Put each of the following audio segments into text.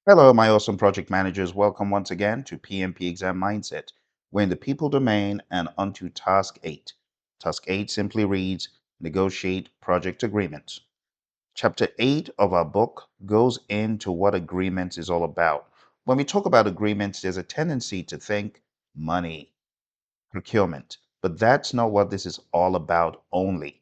Hello, my awesome project managers. Welcome once again to PMP Exam Mindset. We're in the people domain and onto task 8. Task 8 simply reads Negotiate Project Agreements. Chapter 8 of our book goes into what agreements is all about. When we talk about agreements, there's a tendency to think money, procurement, but that's not what this is all about only.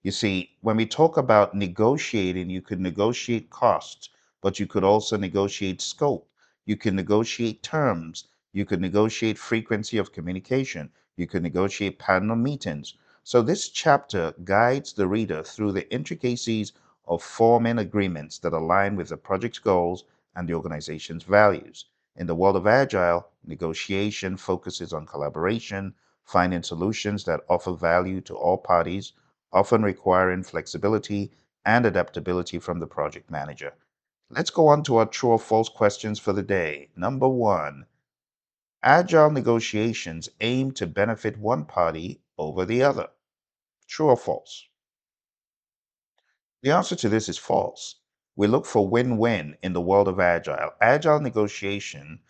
You see, when we talk about negotiating, you could negotiate costs, but you could also negotiate scope. You can negotiate terms. You could negotiate frequency of communication. You could negotiate pattern of meetings. So this chapter guides the reader through the intricacies of forming agreements that align with the project's goals and the organization's values. In the world of Agile, negotiation focuses on collaboration, finding solutions that offer value to all parties, often requiring flexibility and adaptability from the project manager. Let's go on to our true or false questions for the day. Number one, agile negotiations aim to benefit one party over the other. True or false? The answer to this is false. We look for win-win in the world of agile. Agile negotiation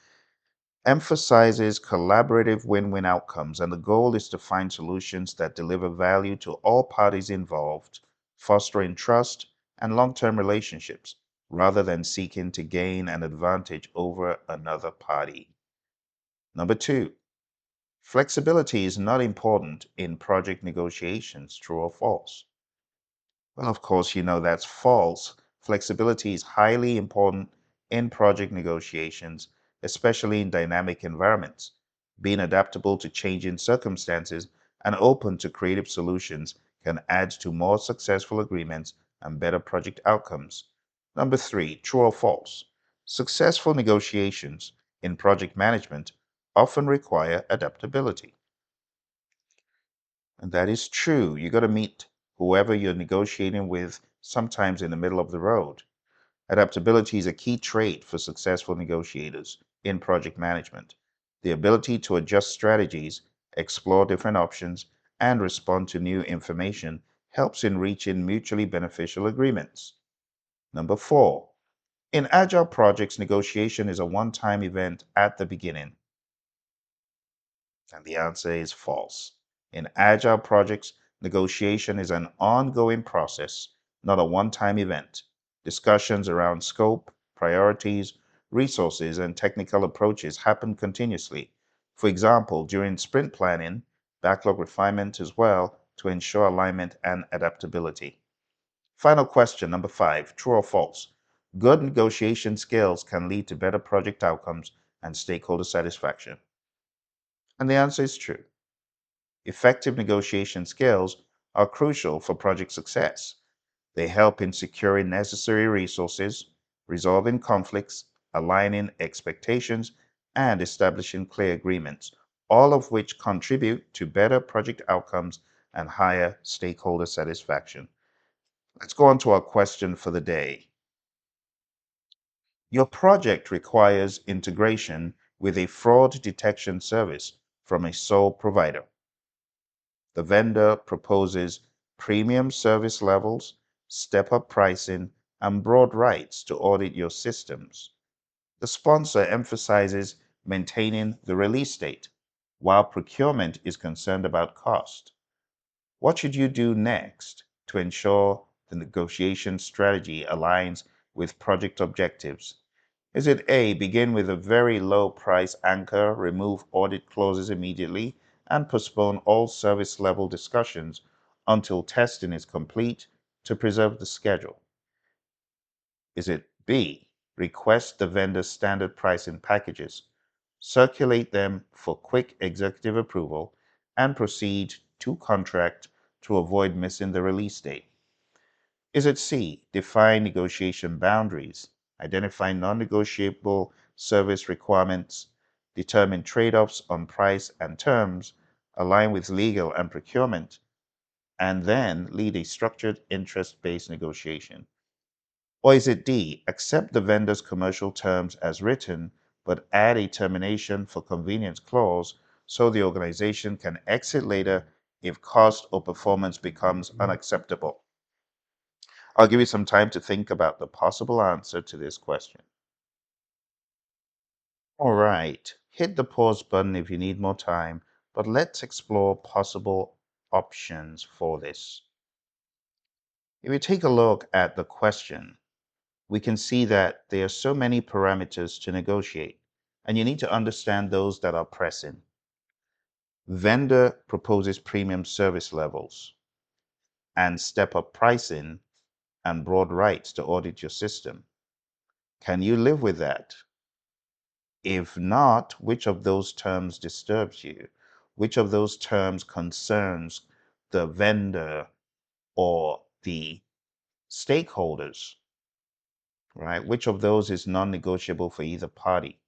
emphasizes collaborative win-win outcomes, and the goal is to find solutions that deliver value to all parties involved, fostering trust and long-term relationships, rather than seeking to gain an advantage over another party. Number two, flexibility is not important in project negotiations. True or false? Well, of course, you know that's false. Flexibility is highly important in project negotiations, especially in dynamic environments. Being adaptable to changing circumstances and open to creative solutions can add to more successful agreements and better project outcomes. Number three, true or false? Successful negotiations in project management often require adaptability. And that is true. You got to meet whoever you're negotiating with sometimes in the middle of the road. Adaptability is a key trait for successful negotiators in project management. The ability to adjust strategies, explore different options, and respond to new information helps in reaching mutually beneficial agreements. Number four, in agile projects, negotiation is a one time event at the beginning. And the answer is false. In agile projects, negotiation is an ongoing process, not a one time event. Discussions around scope, priorities, resources, and technical approaches happen continuously. For example, during sprint planning, backlog refinement as well to ensure alignment and adaptability. Final question, number five, true or false? Good negotiation skills can lead to better project outcomes and stakeholder satisfaction. And the answer is true. Effective negotiation skills are crucial for project success. They help in securing necessary resources, resolving conflicts, aligning expectations, and establishing clear agreements, all of which contribute to better project outcomes and higher stakeholder satisfaction. Let's go on to our question for the day. Your project requires integration with a fraud detection service from a sole provider. The vendor proposes premium service levels, step up pricing, and broad rights to audit your systems. The sponsor emphasizes maintaining the release date, while procurement is concerned about cost. What should you do next to ensure the negotiation strategy aligns with project objectives? Is it A, begin with a very low price anchor, remove audit clauses immediately, and postpone all service level discussions until testing is complete to preserve the schedule? Is it B, request the vendor's standard pricing packages, circulate them for quick executive approval, and proceed to contract to avoid missing the release date? Is it C, define negotiation boundaries, identify non-negotiable service requirements, determine trade-offs on price and terms, align with legal and procurement, and then lead a structured interest-based negotiation? Or is it D, accept the vendor's commercial terms as written, but add a termination for convenience clause so the organization can exit later if cost or performance becomes unacceptable? I'll give you some time to think about the possible answer to this question. All right, hit the pause button if you need more time, but let's explore possible options for this. If you take a look at the question, we can see that there are so many parameters to negotiate, and you need to understand those that are pressing. Vendor proposes premium service levels and step up pricing and broad rights to audit your system. Can you live with that? If not, which of those terms disturbs you? Which of those terms concerns the vendor or the stakeholders, right? Which of those is non-negotiable for either party?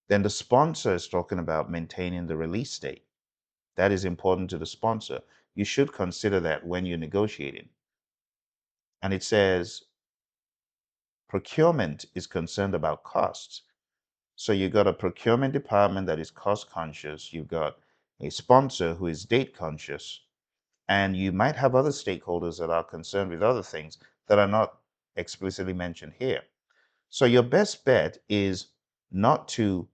Then the sponsor is talking about maintaining the release date. That is important to the sponsor. You should consider that when you're negotiating. And it says procurement is concerned about costs. So you've got a procurement department that is cost conscious. You've got a sponsor who is date conscious. And you might have other stakeholders that are concerned with other things that are not explicitly mentioned here. So your best bet is not to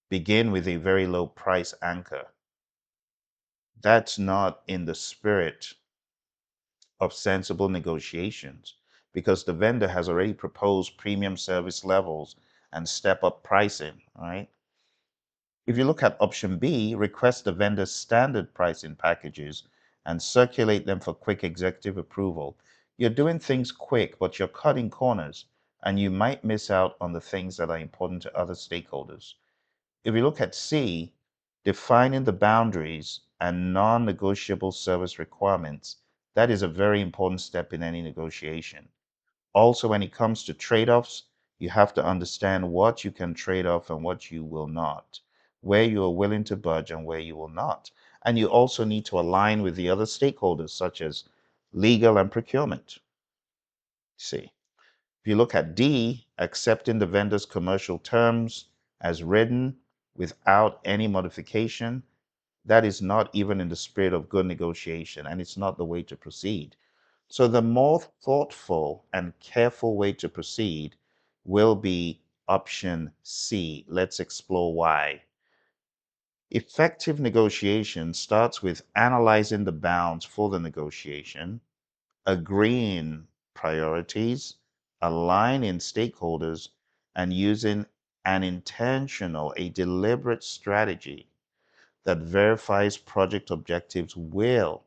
begin with a very low price anchor. That's not in the spirit of sensible negotiations because the vendor has already proposed premium service levels and step up pricing, right? If you look at option B, request the vendor's standard pricing packages and circulate them for quick executive approval. You're doing things quick, but you're cutting corners and you might miss out on the things that are important to other stakeholders. If you look at C, defining the boundaries and non-negotiable service requirements, that is a very important step in any negotiation. Also, when it comes to trade-offs, you have to understand what you can trade off and what you will not, where you are willing to budge and where you will not. And you also need to align with the other stakeholders, such as legal and procurement. See, if you look at D, accepting the vendor's commercial terms as written without any modification, that is not even in the spirit of good negotiation, and it's not the way to proceed. So the more thoughtful and careful way to proceed will be option C. Let's explore why. Effective negotiation starts with analyzing the bounds for the negotiation, agreeing priorities, aligning stakeholders, and using an intentional, a deliberate strategy that verifies project objectives will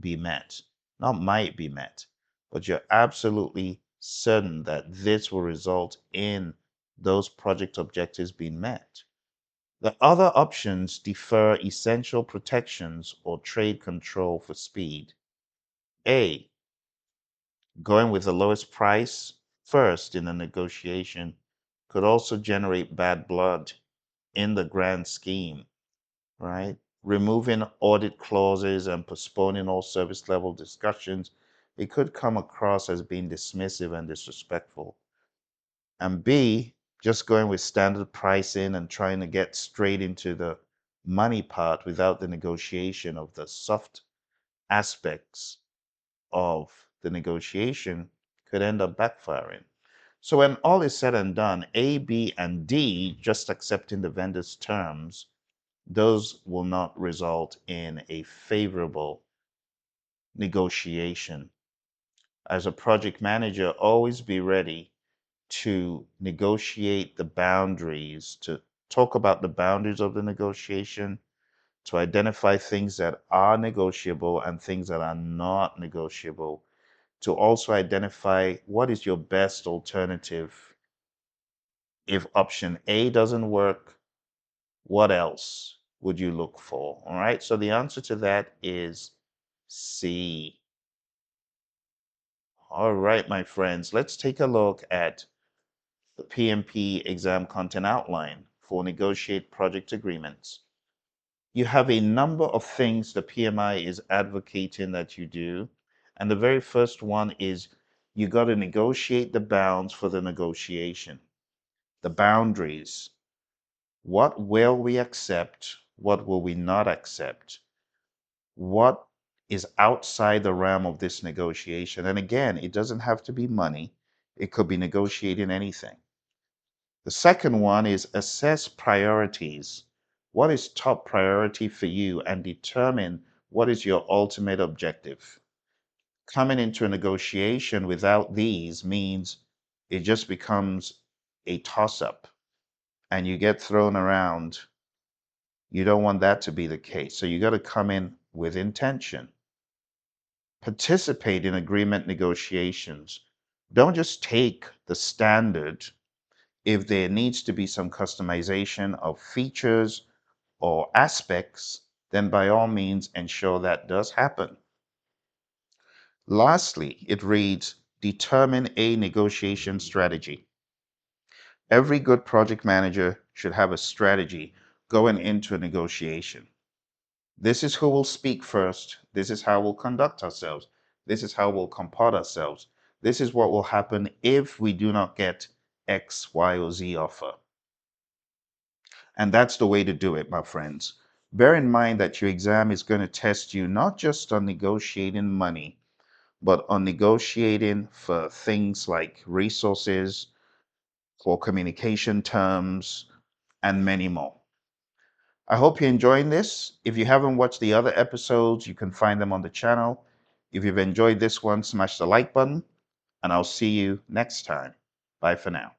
be met, not might be met, but you're absolutely certain that this will result in those project objectives being met. The other options defer essential protections or trade control for speed. A, going with the lowest price first in a negotiation could also generate bad blood in the grand scheme, right? Removing audit clauses and postponing all service level discussions, it could come across as being dismissive and disrespectful. And B, just going with standard pricing and trying to get straight into the money part without the negotiation of the soft aspects of the negotiation could end up backfiring. So when all is said and done, A, B, and D, just accepting the vendor's terms, those will not result in a favorable negotiation. As a project manager, always be ready to negotiate the boundaries, to talk about the boundaries of the negotiation, to identify things that are negotiable and things that are not negotiable, to also identify what is your best alternative. If option A doesn't work, what else would you look for? All right. So the answer to that is C. All right, my friends, let's take a look at the PMP exam content outline for negotiate project agreements. You have a number of things the PMI is advocating that you do. And the very first one is you got to negotiate the bounds for the negotiation, the boundaries. What will we accept? What will we not accept? What is outside the realm of this negotiation? And again, it doesn't have to be money. It could be negotiating anything. The second one is assess priorities. What is top priority for you and determine what is your ultimate objective. Coming into a negotiation without these means it just becomes a toss up and you get thrown around. You don't want that to be the case. So you got to come in with intention. Participate in agreement negotiations. Don't just take the standard. If there needs to be some customization of features or aspects, then by all means ensure that does happen. Lastly, it reads, determine a negotiation strategy. Every good project manager should have a strategy going into a negotiation. This is who will speak first. This is how we'll conduct ourselves. This is how we'll comport ourselves. This is what will happen if we do not get X, Y, or Z offer. And that's the way to do it, my friends. Bear in mind that your exam is going to test you not just on negotiating money, but on negotiating for things like resources, for communication terms, and many more. I hope you're enjoying this. If you haven't watched the other episodes, you can find them on the channel. If you've enjoyed this one, smash the like button, and I'll see you next time. Bye for now.